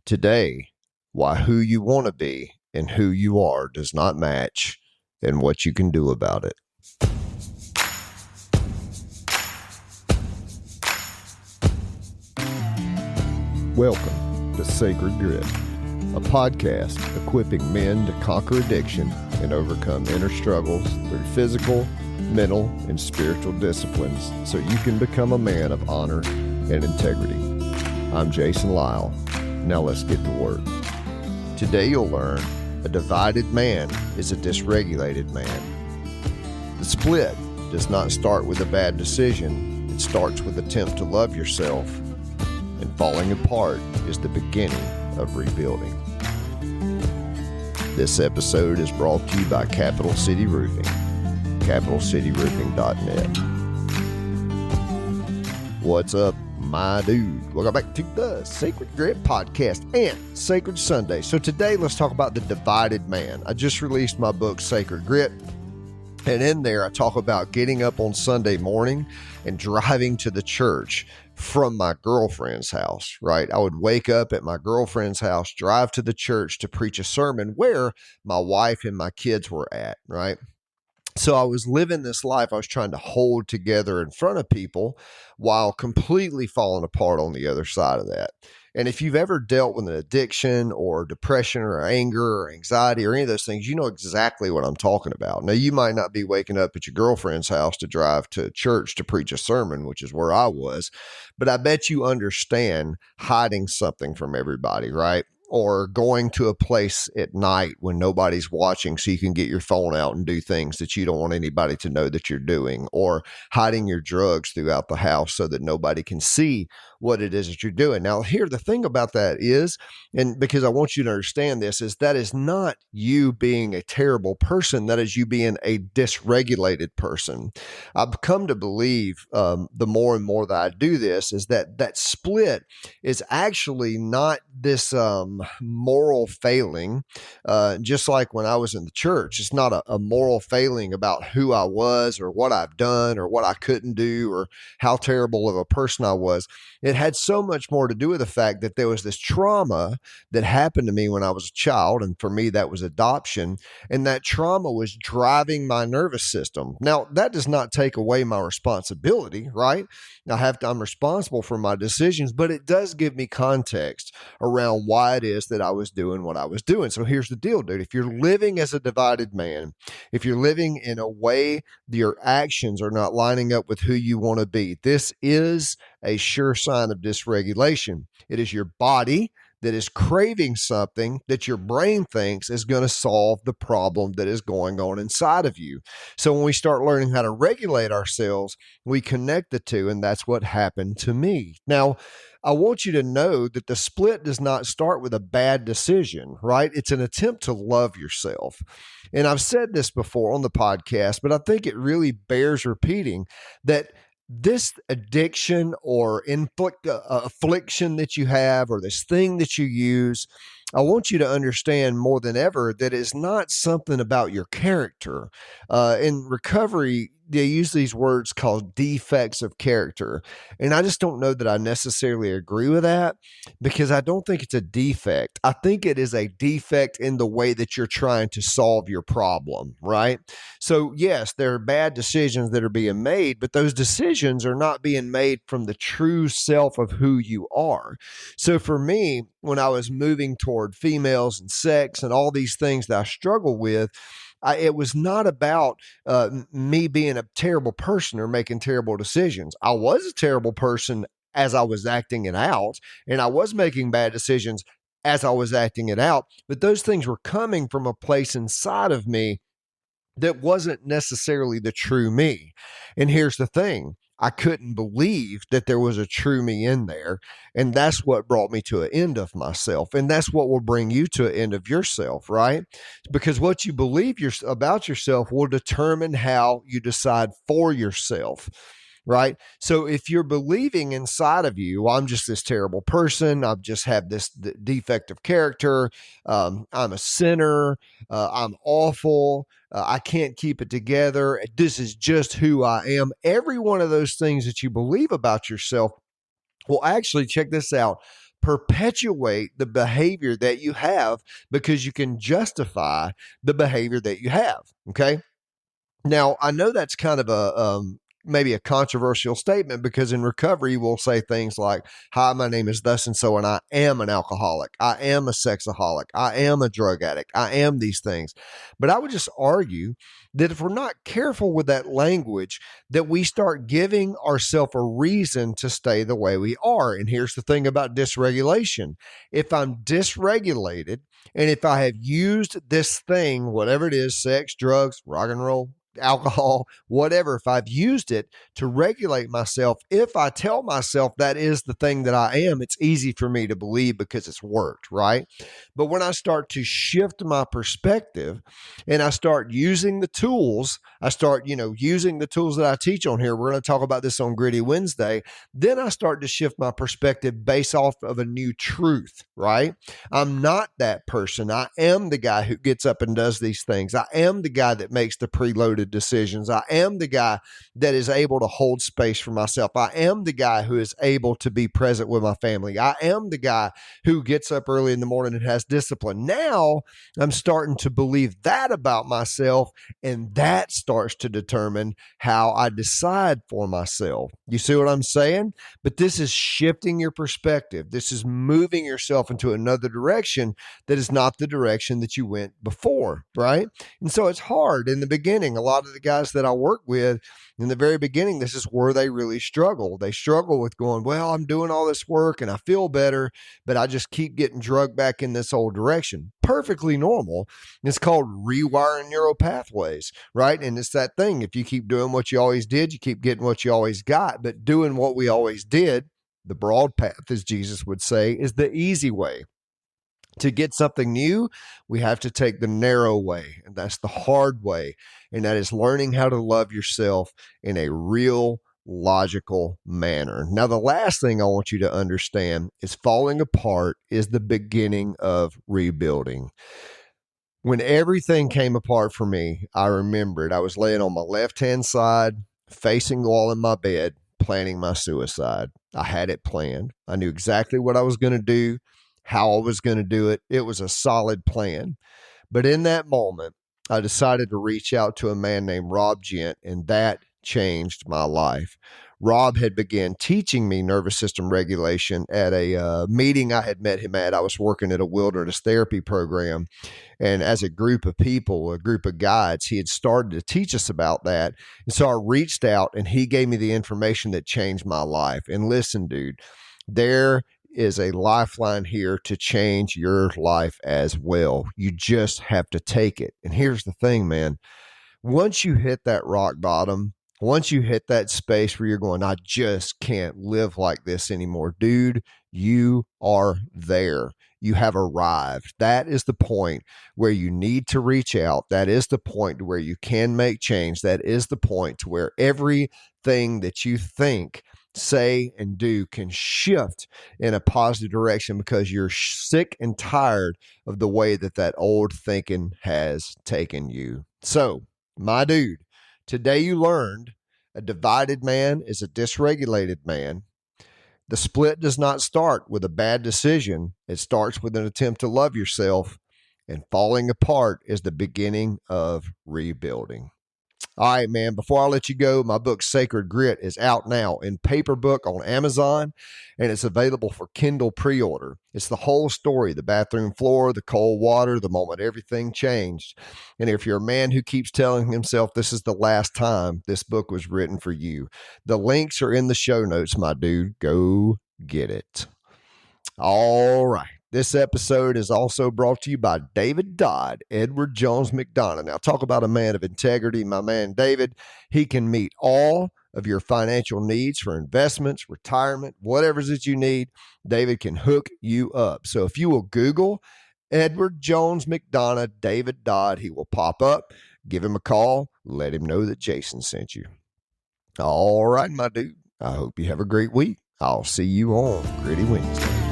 Today, why who you want to be and who you are does not match, and what you can do about it. Welcome to Sacred Grit, a podcast equipping men to conquer addiction and overcome inner struggles through physical, mental, and spiritual disciplines so you can become a man of honor and integrity. I'm Jason.Lyle. Now let's get to work. Today you'll learn a divided man is a dysregulated man. The split does not start with a bad decision. It starts with an attempt to love yourself, and falling apart is the beginning of rebuilding. This episode is brought to you by Capital City Roofing, capitalcityroofing.net. What's up, my dude? Welcome back to the Sacred Grit podcast and Sacred Sunday. So today let's talk about the divided man. I just released my book, Sacred Grit. And in there, I talk about getting up on Sunday morning and driving to the church from my girlfriend's house, right? I would wake up at my girlfriend's house, drive to the church to preach a sermon where my wife and my kids were at, right? So I was living this life. I was trying to hold together in front of people while completely falling apart on the other side of that. And if you've ever dealt with an addiction or depression or anger or anxiety or any of those things, you know exactly what I'm talking about. Now, you might not be waking up at your girlfriend's house to drive to church to preach a sermon, which is where I was, but I bet you understand hiding something from everybody, right? Or going to a place at night when nobody's watching so you can get your phone out and do things that you don't want anybody to know that you're doing, or hiding your drugs throughout the house so that nobody can see what it is that you're doing. Now, here, the thing about that is, and because I want you to understand this, is that is not you being a terrible person. That is you being a dysregulated person. I've come to believe the more and more that I do this is that split is actually not this moral failing, just like when I was in the church. It's not a moral failing about who I was or what I've done or what I couldn't do or how terrible of a person I was. It had so much more to do with the fact that there was this trauma that happened to me when I was a child. And for me, that was adoption. And that trauma was driving my nervous system. Now, that does not take away my responsibility, right? I'm responsible for my decisions, but it does give me context around why it is that I was doing what I was doing. So here's the deal, dude. If you're living as a divided man, if you're living in a way that your actions are not lining up with who you want to be, this is a sure sign of dysregulation. It is your body that is craving something that your brain thinks is going to solve the problem that is going on inside of you. So when we start learning how to regulate ourselves, we connect the two, and that's what happened to me. Now, I want you to know that the split does not start with a bad decision, right? It's an attempt to love yourself. And I've said this before on the podcast, but I think it really bears repeating that this addiction or affliction that you have, or this thing that you use, I want you to understand more than ever that it's not something about your character. In recovery, they use these words called defects of character. And I just don't know that I necessarily agree with that, because I don't think it's a defect. I think it is a defect in the way that you're trying to solve your problem, right? So yes, there are bad decisions that are being made, but those decisions are not being made from the true self of who you are. So for me, when I was moving toward females and sex and all these things that I struggle with, it was not about me being a terrible person or making terrible decisions. I was a terrible person as I was acting it out, and I was making bad decisions as I was acting it out, but those things were coming from a place inside of me that wasn't necessarily the true me. And here's the thing. I couldn't believe that there was a true me in there. And that's what brought me to an end of myself. And that's what will bring you to an end of yourself, right? Because what you believe about yourself will determine how you decide for yourself. Right. So if you're believing inside of you, well, I'm just this terrible person, I just have this defect of character, I'm a sinner, I'm awful, I can't keep it together, this is just who I am. Every one of those things that you believe about yourself will actually, check this out, perpetuate the behavior that you have because you can justify the behavior that you have. Okay. Now, I know that's kind of maybe a controversial statement because in recovery, we'll say things like, hi, my name is thus and so, and I am an alcoholic. I am a sexaholic. I am a drug addict. I am these things. But I would just argue that if we're not careful with that language, that we start giving ourselves a reason to stay the way we are. And here's the thing about dysregulation. If I'm dysregulated, and if I have used this thing, whatever it is, sex, drugs, rock and roll, alcohol, whatever, if I've used it to regulate myself, if I tell myself that is the thing that I am, it's easy for me to believe because it's worked, right? But when I start to shift my perspective and I start using the tools, I start, using the tools that I teach on here. We're going to talk about this on Gritty Wednesday. Then I start to shift my perspective based off of a new truth, right? I'm not that person. I am the guy who gets up and does these things. I am the guy that makes the preloaded decisions. I am the guy that is able to hold space for myself. I am the guy who is able to be present with my family. I am the guy who gets up early in the morning and has discipline. Now I'm starting to believe that about myself, and that starts to determine how I decide for myself. You see what I'm saying? But this is shifting your perspective. This is moving yourself into another direction that is not the direction that you went before, right? And so it's hard in the beginning. A lot of the guys that I work with in the very beginning, this is where they really struggle. They struggle with going, well, I'm doing all this work and I feel better, but I just keep getting drugged back in this old direction. Perfectly normal. It's called rewiring neural pathways, right? And it's that thing. If you keep doing what you always did, you keep getting what you always got. But doing what we always did, the broad path, as Jesus would say, is the easy way. To get something new, we have to take the narrow way, and that's the hard way. And that is learning how to love yourself in a real, logical manner. Now, the last thing I want you to understand is falling apart is the beginning of rebuilding. When everything came apart for me, I remembered I was laying on my left-hand side, facing the wall in my bed, planning my suicide. I had it planned. I knew exactly what I was going to do, how I was going to do it. It was a solid plan. But in that moment, I decided to reach out to a man named Rob Gent, and that changed my life. Rob had began teaching me nervous system regulation at a meeting I had met him at. I was working at a wilderness therapy program. And as a group of people, a group of guides, he had started to teach us about that. And so I reached out and he gave me the information that changed my life. And listen, dude, there is a lifeline here to change your life as well. You just have to take it. And here's the thing, man. Once you hit that rock bottom, once you hit that space where you're going, I just can't live like this anymore, dude, you are there. You have arrived. That is the point where you need to reach out. That is the point where you can make change. That is the point to where everything that you think, say, and do can shift in a positive direction because you're sick and tired of the way that old thinking has taken you. So, my dude, today you learned a divided man is a dysregulated man. The split does not start with a bad decision. It starts with an attempt to love yourself, and falling apart is the beginning of rebuilding. All right, man, before I let you go, my book, Sacred Grit, is out now in paper book on Amazon, and it's available for Kindle pre-order. It's the whole story, the bathroom floor, the cold water, the moment everything changed. And if you're a man who keeps telling himself this is the last time, this book was written for you. The links are in the show notes, my dude. Go get it. All right. This episode is also brought to you by David Dodd, Edward Jones McDonough. Now, talk about a man of integrity. My man, David, he can meet all of your financial needs for investments, retirement, whatever it is that you need. David can hook you up. So if you will Google Edward Jones McDonough, David Dodd, he will pop up. Give him a call. Let him know that Jason sent you. All right, my dude. I hope you have a great week. I'll see you on Gritty Wednesday.